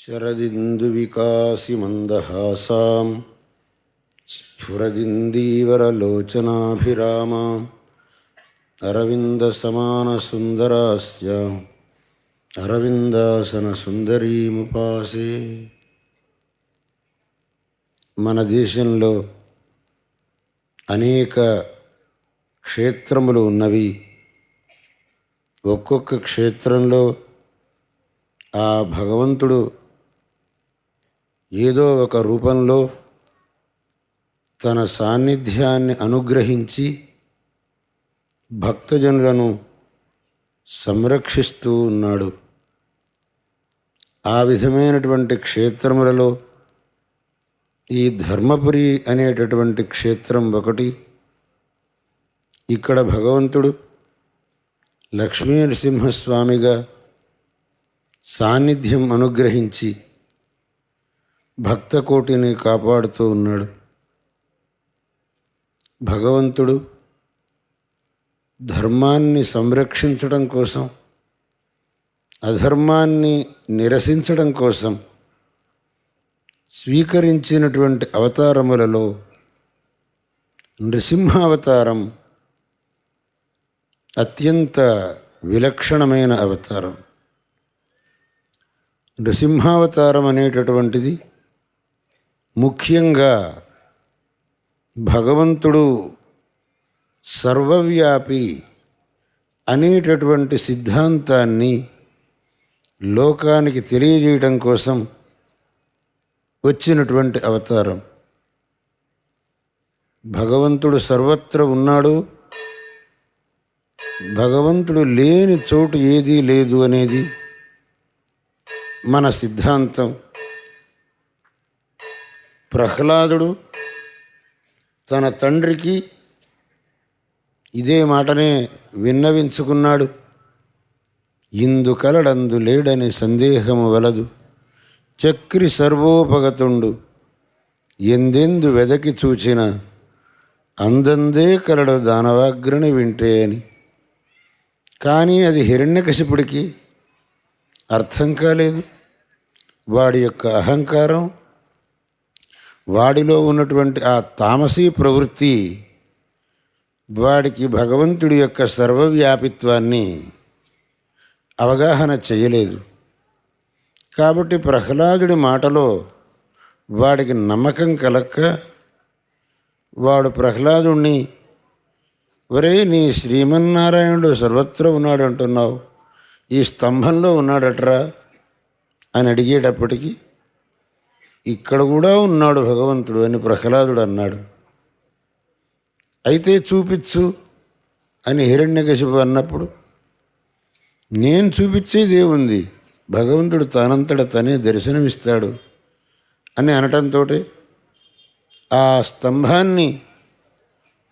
శరదిందువికాసిమందహాసాం స్ఫురదిందీవరలోచనాభిరామాం అరవిందసమానసుందరాస్యాం అరవిందాసనసుందరీముపాసే. మన దేశంలో అనేక క్షేత్రములు ఉన్నవి. ఒక్కొక్క క్షేత్రంలో ఆ భగవంతుడు ఏదో ఒక రూపంలో తన సాన్నిధ్యాన్ని అనుగ్రహించి భక్తజనులను సంరక్షిస్తూ ఉన్నాడు. ఆ విధమైనటువంటి క్షేత్రములలో ఈ ధర్మపురి అనేటటువంటి క్షేత్రం ఒకటి. ఇక్కడ భగవంతుడు లక్ష్మీ నరసింహస్వామిగా సాన్నిధ్యం అనుగ్రహించి భక్తకోటిని కాపాడుతూ ఉన్నాడు. భగవంతుడు ధర్మాన్ని సంరక్షించడం కోసం, అధర్మాన్ని నిరసించడం కోసం స్వీకరించినటువంటి అవతారములలో నృసింహావతారం అత్యంత విలక్షణమైన అవతారం. నృసింహావతారం అనేటటువంటిది ముఖ్యంగా భగవంతుడు సర్వవ్యాపి అనేటటువంటి సిద్ధాంతాన్ని లోకానికి తెలియజేయడం కోసం వచ్చినటువంటి అవతారం. భగవంతుడు సర్వత్ర ఉన్నాడు, భగవంతుడు లేని చోటు ఏదీ లేదు అనేది మన సిద్ధాంతం. ప్రహ్లాదుడు తన తండ్రికి ఇదే మాటనే విన్నవించుకున్నాడు. ఇందు కలడందు లేడని సందేహము వలదు, చక్రి సర్వోపగతుండు ఎందెందు వెదకి చూచిన అందందే కలడు దానవాగ్రని వింటే అని. కానీ అది హిరణ్యకశిపుడికి అర్థం కాలేదు. వాడి యొక్క అహంకారం, వాడిలో ఉన్నటువంటి ఆ తామసీ ప్రవృత్తి వాడికి భగవంతుడి యొక్క సర్వవ్యాపిత్వాన్ని అవగాహన చేయలేదు. కాబట్టి ప్రహ్లాదుడి మాటలో వాడికి నమ్మకం కలక్క వాడు ప్రహ్లాదుణ్ణి, ఒరే నీ శ్రీమన్నారాయణుడు సర్వత్ర ఉన్నాడు అంటున్నావు, ఈ స్తంభంలో ఉన్నాడట్రా అని అడిగేటప్పటికీ ఇక్కడ కూడా ఉన్నాడు భగవంతుడు అని ప్రహ్లాదుడు అన్నాడు. అయితే చూపించు అని హిరణ్యకశిపు అన్నప్పుడు, నేను చూపించేదే ఉంది, భగవంతుడు తనంతట తనే దర్శనమిస్తాడు అని అనటంతో ఆ స్తంభాన్ని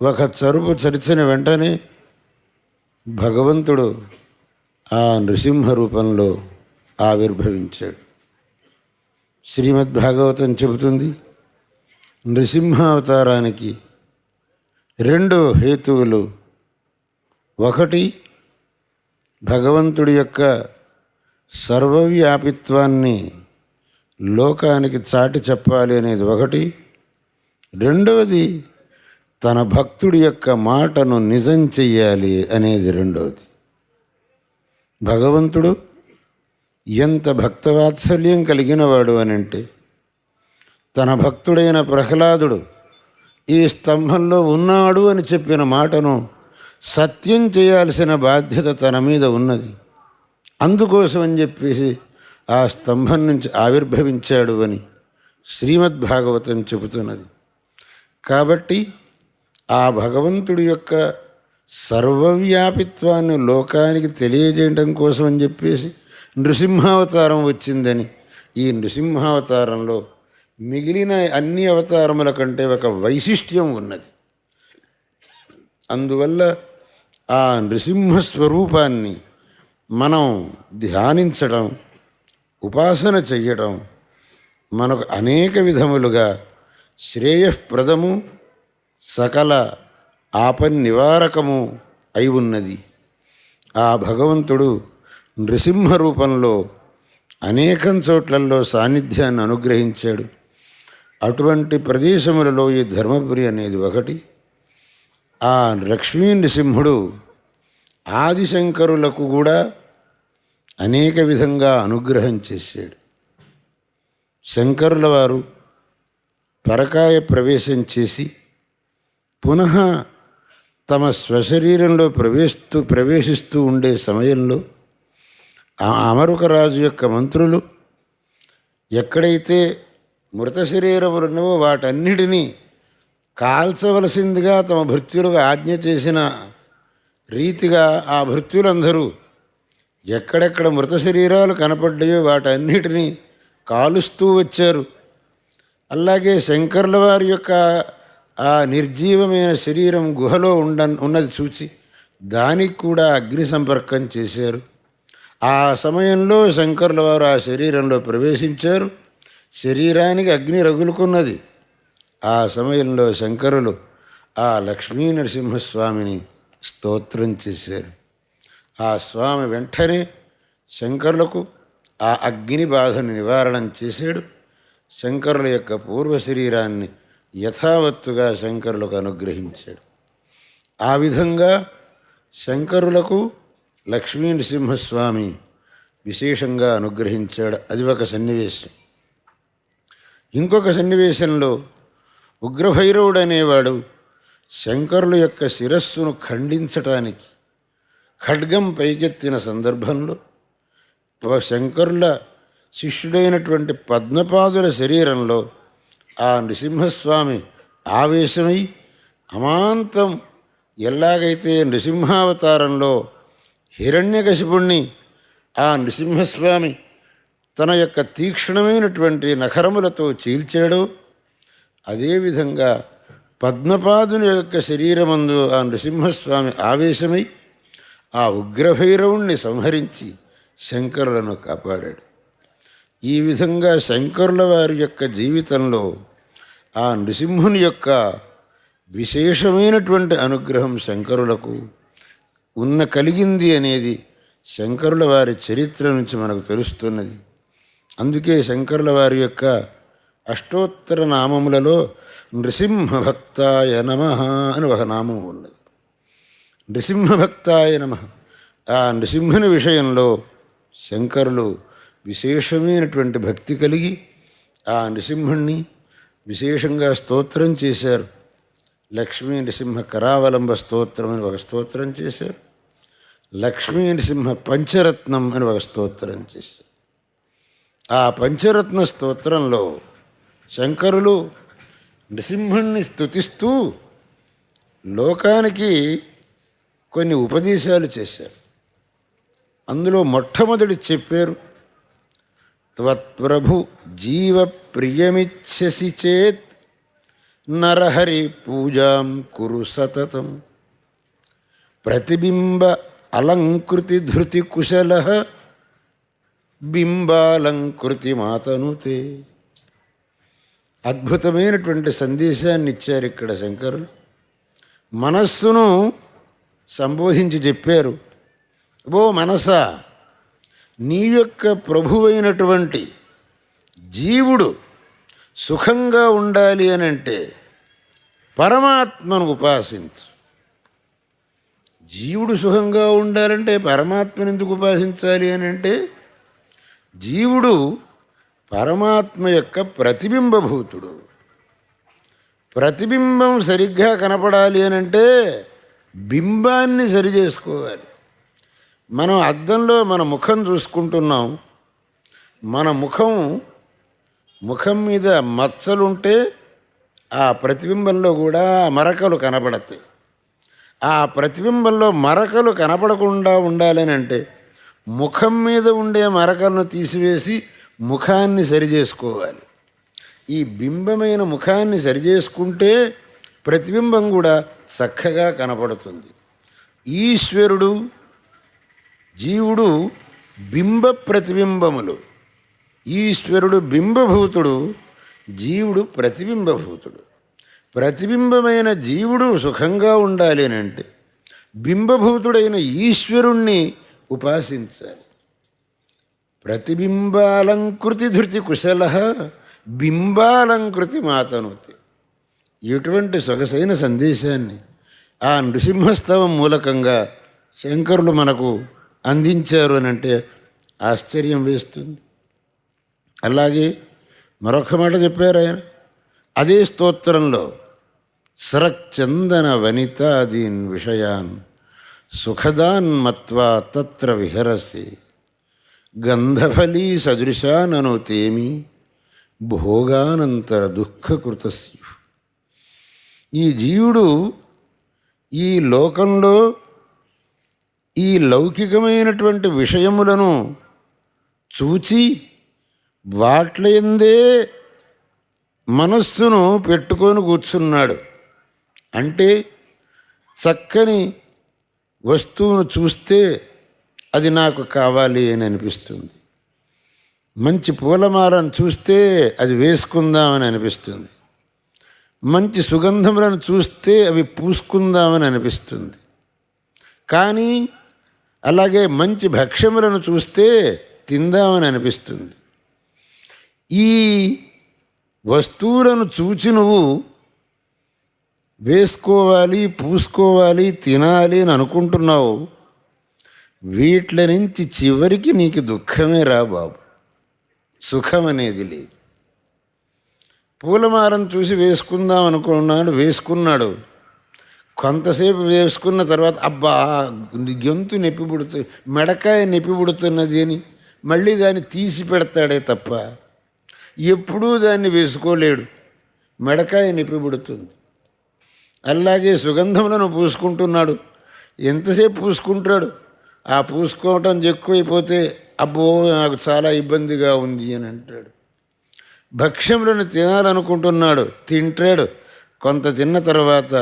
ఒక చరుపు చరిచిన వెంటనే భగవంతుడు ఆ నృసింహ రూపంలో ఆవిర్భవించాడు. శ్రీమద్భాగవతం చెబుతుంది, నృసింహావతారానికి రెండు హేతువులు. ఒకటి, భగవంతుడి యొక్క సర్వవ్యాపిత్వాన్ని లోకానికి చాటి చెప్పాలి అనేది ఒకటి. రెండవది, తన భక్తుడి యొక్క మాటను నిజం చెయ్యాలి అనేది రెండవది. భగవంతుడు ఎంత భక్తవాత్సల్యం కలిగినవాడు అనంటే, తన భక్తుడైన ప్రహ్లాదుడు ఈ స్తంభంలో ఉన్నాడు అని చెప్పిన మాటను సత్యం చేయాల్సిన బాధ్యత తన మీద ఉన్నది. అందుకోసం అని చెప్పేసి ఆ స్తంభం నుంచి ఆవిర్భవించాడు అని శ్రీమద్భాగవతం చెబుతున్నది. కాబట్టి ఆ భగవంతుడి యొక్క సర్వవ్యాపిత్వాన్ని లోకానికి తెలియజేయడం కోసం అని చెప్పేసి నృసింహావతారం వచ్చిందని, ఈ నృసింహావతారంలో మిగిలిన అన్ని అవతారముల కంటే ఒక వైశిష్ట్యం ఉన్నది. అందువల్ల ఆ నృసింహస్వరూపాన్ని మనం ధ్యానించడం, ఉపాసన చెయ్యడం మనకు అనేక విధములుగా శ్రేయఃప్రదము, సకల ఆపన్నివారకము అయి ఉన్నది. ఆ భగవంతుడు నృసింహ రూపంలో అనేకం చోట్లలో సాన్నిధ్యాన్ని అనుగ్రహించాడు. అటువంటి ప్రదేశములలో ఈ ధర్మపురి అనేది ఒకటి. ఆ లక్ష్మీ నృసింహుడు ఆదిశంకరులకు కూడా అనేక విధంగా అనుగ్రహం చేశాడు. శంకరుల వారు పరకాయ ప్రవేశం చేసి పునః తమ స్వశరీరంలో ప్రవేశిస్తూ ఉండే సమయంలో ఆ అమరుకరాజు యొక్క మంత్రులు ఎక్కడైతే మృత శరీరములున్నవో వాటన్నిటినీ కాల్చవలసిందిగా తమ భృత్యులకు ఆజ్ఞ చేసిన రీతిగా ఆ భృత్యులందరూ ఎక్కడెక్కడ మృత శరీరాలు కనపడ్డాయో వాటన్నిటినీ కాలుస్తూ వచ్చారు. అలాగే శంకరుల వారి యొక్క ఆ నిర్జీవమైన శరీరం గుహలో ఉన్నది చూచి దానికి కూడా అగ్ని సంపర్కం చేశారు. ఆ సమయంలో శంకరుల వారు ఆ శరీరంలో ప్రవేశించారు. శరీరానికి అగ్ని రగులుకున్నది. ఆ సమయంలో శంకరులు ఆ లక్ష్మీ నరసింహస్వామిని స్తోత్రం చేశారు. ఆ స్వామి వెంటనే శంకరులకు ఆ అగ్ని బాధను నివారణం చేశాడు. శంకరుల యొక్క పూర్వ శరీరాన్ని యథావత్తుగా శంకరులకు అనుగ్రహించాడు. ఆ విధంగా శంకరులకు లక్ష్మీ నరసింహస్వామి విశేషంగా అనుగ్రహించాడు. అది ఒక సన్నివేశం. ఇంకొక సన్నివేశంలో ఉగ్రభైరవుడు అనేవాడు శంకరుల యొక్క శిరస్సును ఖండించటానికి ఖడ్గం పైకెత్తిన సందర్భంలో శంకరుల శిష్యుడైనటువంటి పద్మపాదుల శరీరంలో ఆ నృసింహస్వామి ఆవేశమై అమాంతం ఎలాగైతే నృసింహావతారంలో హిరణ్యకశిపుణ్ణి ఆ నృసింహస్వామి తన యొక్క తీక్ష్ణమైనటువంటి నఖరములతో చీల్చాడో అదేవిధంగా పద్మపాదుని యొక్క శరీరమందు ఆ నృసింహస్వామి ఆవేశమై ఆ ఉగ్రభైరవుణ్ణి సంహరించి శంకరులను కాపాడాడు. ఈ విధంగా శంకరుల వారి యొక్క జీవితంలో ఆ నృసింహుని యొక్క విశేషమైనటువంటి అనుగ్రహం శంకరులకు కలిగింది అనేది శంకరుల వారి చరిత్ర నుంచి మనకు తెలుస్తున్నది. అందుకే శంకరుల వారి యొక్క అష్టోత్తర నామములలో నృసింహభక్తాయ నమః అని ఒక నామం ఉన్నది. నృసింహభక్తాయ నమః. ఆ నృసింహుని విషయంలో శంకరులు విశేషమైనటువంటి భక్తి కలిగి ఆ నృసింహుణ్ణి విశేషంగా స్తోత్రం చేశారు. లక్ష్మీ నృసింహ కరావలంబ స్తోత్రం అని ఒక స్తోత్రం చేశారు. లక్ష్మీ నృసింహ పంచరత్నం అని ఒక స్తోత్రం చేశారు. ఆ పంచరత్న స్తోత్రంలో శంకరులు నృసింహుణ్ణి స్తుతిస్తూ లోకానికి కొన్ని ఉపదేశాలు చేశారు. అందులో మొట్టమొదటి చెప్పారు, త్వత్ప్రభు జీవ ప్రియమిచ్చసి చేత్ నరహరి పూజాం కురు సతతం ప్రతిబింబ అలంకృతి ధృతి కుశల బింబాలంకృతి మాతనుతే. అద్భుతమైనటువంటి సందేశాన్ని ఇచ్చారు ఇక్కడ శంకరులు. మనస్సును సంబోధించి చెప్పారు, ఓ మనసా, నీ యొక్క ప్రభువైనటువంటి జీవుడు సుఖంగా ఉండాలి అని అంటే పరమాత్మను ఉపాసించు. జీవుడు సుఖంగా ఉండాలంటే పరమాత్మను ఎందుకు ఉపాసించాలి అని అంటే జీవుడు పరమాత్మ యొక్క ప్రతిబింబభూతుడు. ప్రతిబింబం సరిగ్గా కనపడాలి అని అంటే బింబాన్ని సరి చేసుకోవాలి. మనం అద్దంలో మన ముఖం చూసుకుంటున్నాం. మన ముఖం మీద మచ్చలుంటే ఆ ప్రతిబింబంలో కూడా మరకలు కనపడతాయి. ఆ ప్రతిబింబంలో మరకలు కనపడకుండా ఉండాలని అంటే ముఖం మీద ఉండే మరకలను తీసివేసి ముఖాన్ని సరిచేసుకోవాలి. ఈ బింబమైన ముఖాన్ని సరిచేసుకుంటే ప్రతిబింబం కూడా చక్కగా కనపడుతుంది. ఈశ్వరుడు జీవుడు బింబ ప్రతిబింబములు. ఈశ్వరుడు బింబభూతుడు, జీవుడు ప్రతిబింబభూతుడు. ప్రతిబింబమైన జీవుడు సుఖంగా ఉండాలి అని అంటే బింబభూతుడైన ఈశ్వరుణ్ణి ఉపాసించాలి. ప్రతిబింబాలంకృతి ధృతి కుశల బింబాలంకృతి మాతనుతి. ఇటువంటి సొగసైన సందేశాన్ని ఆ నృసింహస్తవం మూలకంగా శంకరులు మనకు అందించారు అని అంటే ఆశ్చర్యం వేస్తుంది. అలాగే మరొక మాట చెప్పారు ఆయన అదే స్తోత్రంలో, సరక్చందన వనితాదీన్ విషయాన్ సుఖదాన్ మత్వా తత్ర విహరసి గంధఫలీ సదృశాననుతేమి భోగానంతర దుఃఖకృతస్యు. ఈ జీవుడు ఈ లోకంలో ఈ లౌకికమైనటువంటి విషయములను చూచి వాట్లయందే మనస్సును పెట్టుకొని కూర్చున్నాడు. అంటే చక్కని వస్తువును చూస్తే అది నాకు కావాలి అని అనిపిస్తుంది. మంచి పూలమాలను చూస్తే అది వేసుకుందామని అనిపిస్తుంది. మంచి సుగంధములను చూస్తే అవి పూసుకుందామని అనిపిస్తుంది. కానీ అలాగే మంచి భక్ష్యములను చూస్తే తిందామని అనిపిస్తుంది. ఈ వస్తువులను చూచి నువ్వు వేసుకోవాలి, పూసుకోవాలి, తినాలి అని అనుకుంటున్నావు. వీట్ల నుంచి చివరికి నీకు దుఃఖమే రా బాబు, సుఖం అనేది లేదు. పూలమాలను చూసి వేసుకుందాం అనుకున్నాడు, వేసుకున్నాడు. కొంతసేపు వేసుకున్న తర్వాత అబ్బా గొంతు నొప్పి పుడుతుంది, మెడకాయ నొప్పి పుడుతున్నది అని మళ్ళీ దాన్ని తీసి పెడతాడే తప్ప ఎప్పుడూ దాన్ని వేసుకోలేడు, మెడకాయ నొప్పి పుడుతుంది. అలాగే సుగంధములను పూసుకుంటున్నాడు, ఎంతసేపు పూసుకుంటాడు, ఆ పూసుకోవటం ఎక్కువైపోతే అబ్బో నాకు చాలా ఇబ్బందిగా ఉంది అని అంటాడు. భక్ష్యములను తినాలనుకుంటున్నాడు, తింటాడు. కొంత తిన్న తర్వాత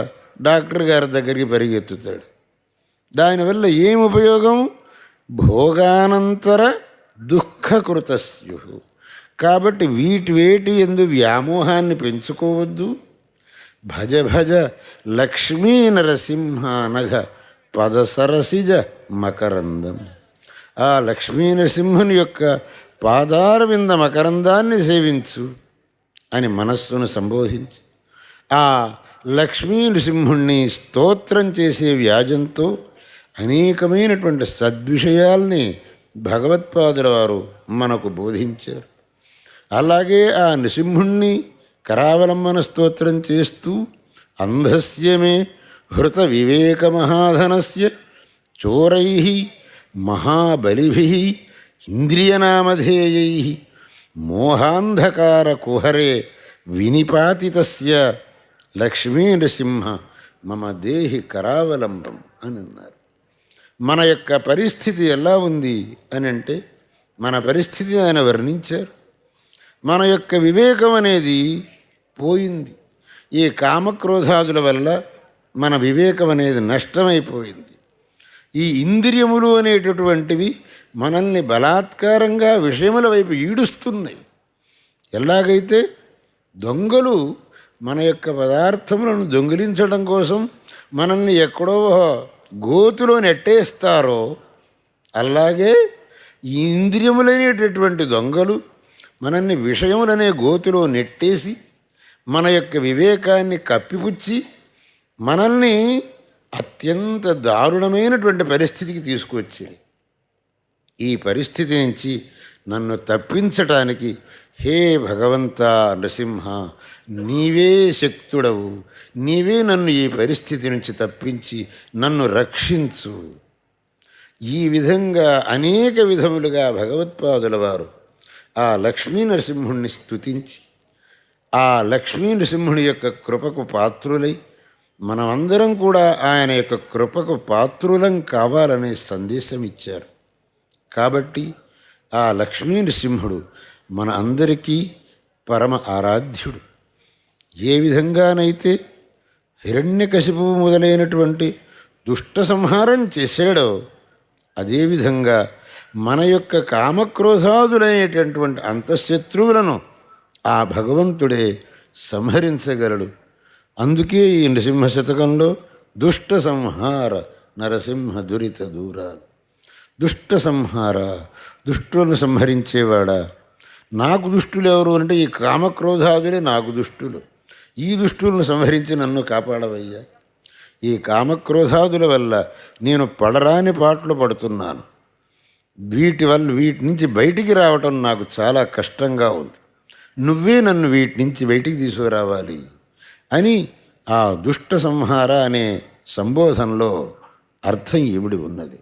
డాక్టర్ గారి దగ్గరికి పరిగెత్తుతాడు. దానివల్ల ఏం ఉపయోగం? భోగానంతర దుఃఖకృతస్యు. కాబట్టి వేటి ఎందు వ్యామోహాన్ని పెంచుకోవద్దు. భజ భజ లక్ష్మీ నరసింహ నఘ పదసరసిజ మకరందం. ఆ లక్ష్మీ నరసింహుని యొక్క పాదారవింద మకరందాన్ని సేవించు అని మనస్సును సంబోధించి ఆ లక్ష్మీ నృసింహుణ్ణి స్తోత్రం చేసే వ్యాజంతో అనేకమైనటువంటి సద్విషయాల్ని భగవత్పాదుల వారు మనకు బోధించారు. అలాగే ఆ నృసింహుణ్ణి కరావలంబన స్తోత్రం చేస్తూ అంధస్యమే హృత వివేక మహాధనస్య చోరై మహాబలిభి ఇంద్రియనామధేయై మోహాంధకార కుహరే వినిపాతితస్య లక్ష్మీ నృసింహ మమ దేహి కరావలంబం అని అన్నారు. మన యొక్క పరిస్థితి ఎలా ఉంది అని అంటే మన పరిస్థితి ఆయన వర్ణించారు. మన యొక్క వివేకం అనేది పోయింది. ఈ కామక్రోధాదుల వల్ల మన వివేకం అనేది నష్టమైపోయింది. ఈ ఇంద్రియములు అనేటటువంటివి మనల్ని బలాత్కారంగా విషయముల వైపు ఈడుస్తున్నాయి. ఎలాగైతే దొంగలు మన యొక్క పదార్థములను దొంగిలించడం కోసం మనల్ని ఎక్కడో గోతులో నెట్టేస్తారో అలాగే ఈ ఇంద్రియములనేటటువంటి దొంగలు మనల్ని విషయములనే గోతులో నెట్టేసి మన యొక్క వివేకాన్ని కప్పిపుచ్చి మనల్ని అత్యంత దారుణమైనటువంటి పరిస్థితికి తీసుకువచ్చింది. ఈ పరిస్థితి నుంచి నన్ను తప్పించటానికి హే భగవంత నృసింహ నీవే శక్తుడవు, నీవే నన్ను ఈ పరిస్థితి నుంచి తప్పించి నన్ను రక్షించు. ఈ విధంగా అనేక విధములుగా భగవత్పాదుల వారు ఆ లక్ష్మీ నరసింహుణ్ణి స్తుతించి ఆ లక్ష్మీ నరసింహుని యొక్క కృపకు పాత్రులై మనమందరం కూడా ఆయన యొక్క కృపకు పాత్రులం కావాలనే సందేశం ఇచ్చారు. కాబట్టి ఆ లక్ష్మీ నరసింహుడు మన అందరికీ పరమ ఆరాధ్యుడు. ఏ విధంగానైతే హిరణ్యకశిపువు మొదలైనటువంటి దుష్ట సంహారం చేశాడో అదేవిధంగా మన యొక్క కామక్రోధాదులైనటువంటి అంతఃశత్రువులను ఆ భగవంతుడే సంహరించగలడు. అందుకే ఈ నృసింహ శతకంలో దుష్ట సంహార నరసింహ దురిత దూరా. దుష్ట సంహార, దుష్టులను సంహరించేవాడా. నాకు దుష్టులు ఎవరు అంటే ఈ కామక్రోధాదులే నాకు దుష్టులు. ఈ దుష్టులను సంహరించి నన్ను కాపాడవయ్యా. ఈ కామక్రోధాదుల వల్ల నేను పడరాని పాటలు పడుతున్నాను. వీటి నుంచి బయటికి రావటం నాకు చాలా కష్టంగా ఉంది. నువ్వే నన్ను వీటి నుంచి బయటికి తీసుకురావాలి అని ఆ దుష్ట సంహార అనే సంబోధనలో అర్థం ఇమిడి ఉన్నది.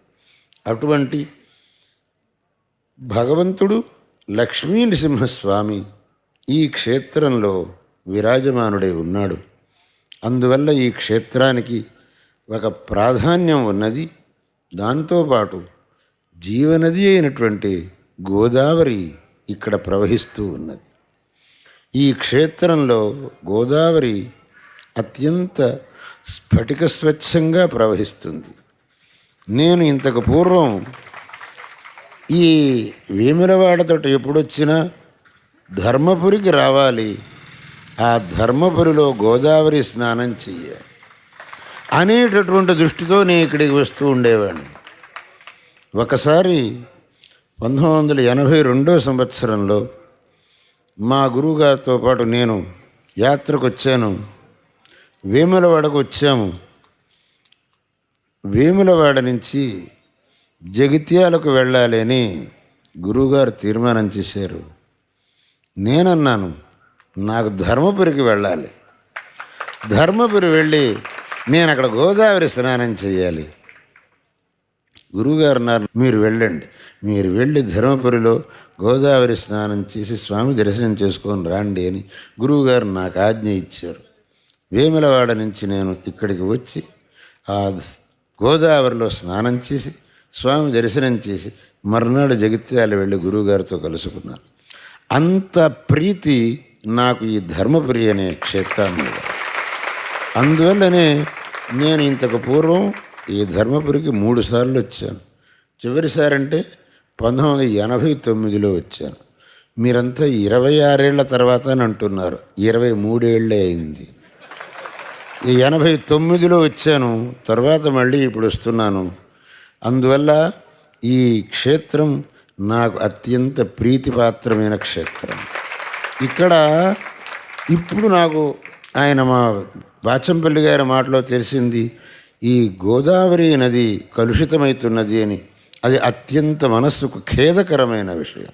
అటువంటి భగవంతుడు లక్ష్మీ నృసింహస్వామి ఈ క్షేత్రంలో విరాజమానుడై ఉన్నాడు. అందువల్ల ఈ క్షేత్రానికి ఒక ప్రాధాన్యం ఉన్నది. దాంతోపాటు జీవనది అయినటువంటి గోదావరి ఇక్కడ ప్రవహిస్తూ ఉన్నది. ఈ క్షేత్రంలో గోదావరి అత్యంత స్ఫటిక స్వచ్ఛంగా ప్రవహిస్తుంది. నేను ఇంతకు పూర్వం ఈ వేములవాడతో ఎప్పుడొచ్చినా ధర్మపురికి రావాలి, ఆ ధర్మపురిలో గోదావరి స్నానం చెయ్యాలి అనేటటువంటి దృష్టితో నేను ఇక్కడికి వస్తూ ఉండేవాడిని. ఒకసారి 1982 సంవత్సరంలో మా గురువుగారితో పాటు నేను యాత్రకు వచ్చాను. వేములవాడకు వచ్చాము. వేములవాడ నుంచి జగిత్యాలకు వెళ్ళాలి అని గురువుగారు తీర్మానం చేశారు. నేనన్నాను, నాకు ధర్మపురికి వెళ్ళాలి. ధర్మపురి వెళ్ళి నేను అక్కడ గోదావరి స్నానం చేయాలి. గురువుగారు అన్నారు, మీరు వెళ్ళండి, మీరు వెళ్ళి ధర్మపురిలో గోదావరి స్నానం చేసి స్వామి దర్శనం చేసుకొని రాండి అని గురువుగారు నాకు ఆజ్ఞ ఇచ్చారు. వేములవాడ నుంచి నేను ఇక్కడికి వచ్చి ఆ గోదావరిలో స్నానం చేసి స్వామి దర్శనం చేసి మర్నాడు జగిత్యాల వెళ్ళి గురువుగారితో కలుసుకున్నాను. అంత ప్రీతి నాకు ఈ ధర్మపురి అనే క్షేత్రం మీద. అందువల్లనే నేను ఇంతకు పూర్వం ఈ ధర్మపురికి 3 సార్లు వచ్చాను. చివరిసారి అంటే 1989లో వచ్చాను. మీరంతా 26 ఏళ్ల తర్వాత అని అంటున్నారు. 23 ఏళ్ళే అయింది. ఈ 89లో వచ్చాను, తర్వాత మళ్ళీ ఇప్పుడు వస్తున్నాను. అందువల్ల ఈ క్షేత్రం నాకు అత్యంత ప్రీతిపాత్రమైన క్షేత్రం. ఇక్కడ ఇప్పుడు నాకు ఆయన మా బాచంపల్లి గారి మాటలో తెలిసింది, ఈ గోదావరి నది కలుషితమవుతున్నది అని. అది అత్యంత మనస్సుకు ఖేదకరమైన విషయం.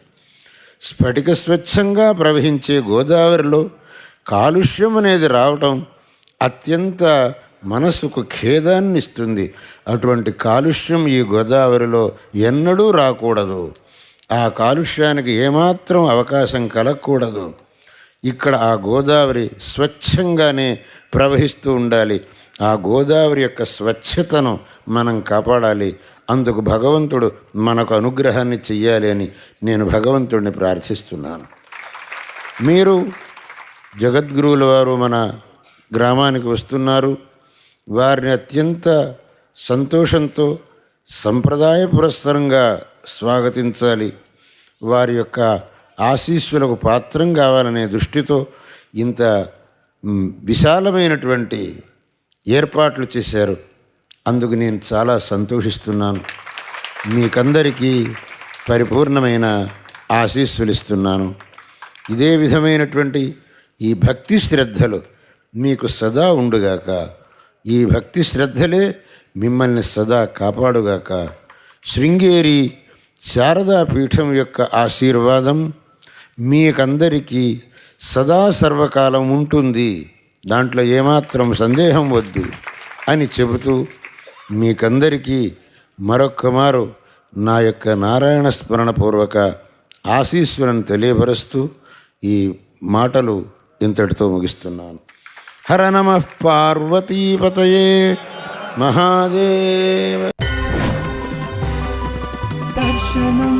స్ఫటిక స్వచ్ఛంగా ప్రవహించే గోదావరిలో కాలుష్యం అనేది రావటం అత్యంత మనస్సుకు ఖేదాన్ని ఇస్తుంది. అటువంటి కాలుష్యం ఈ గోదావరిలో ఎన్నడూ రాకూడదు. ఆ కాలుష్యానికి ఏమాత్రం అవకాశం కలగకూడదు. ఇక్కడ ఆ గోదావరి స్వచ్ఛంగానే ప్రవహిస్తూ ఉండాలి. ఆ గోదావరి యొక్క స్వచ్ఛతను మనం కాపాడాలి. అందుకు భగవంతుడు మనకు అనుగ్రహాన్ని చెయ్యాలి అని నేను భగవంతుడిని ప్రార్థిస్తున్నాను. మీరు జగద్గురువుల వారు మన గ్రామానికి వస్తున్నారు. వారిని అత్యంత సంతోషంతో సంప్రదాయ పురస్సరంగా స్వాగతించాలి. వారి యొక్క ఆశీస్సులకు పాత్రం కావాలనే దృష్టితో ఇంత విశాలమైనటువంటి ఏర్పాట్లు చేశారు. అందుకు నేను చాలా సంతోషిస్తున్నాను. మీకందరికీ పరిపూర్ణమైన ఆశీస్సులు ఇస్తున్నాను. ఇదే విధమైనటువంటి ఈ భక్తి శ్రద్ధలు మీకు సదా ఉండుగాక. ఈ భక్తి శ్రద్ధలే మిమ్మల్ని సదా కాపాడుగాక. శృంగేరి శారదా పీఠం యొక్క ఆశీర్వాదం మీకందరికీ సదా సర్వకాలం ఉంటుంది, దాంట్లో ఏమాత్రం సందేహం వద్దు అని చెబుతూ మీకందరికీ మరొక్కమారు నా యొక్క నారాయణ స్మరణపూర్వక ఆశీస్సులను తెలియపరుస్తూ ఈ మాటలు ఇంతటితో ముగిస్తున్నాను. హర నమః పార్వతీపతయే మహాదేవ. దర్శనం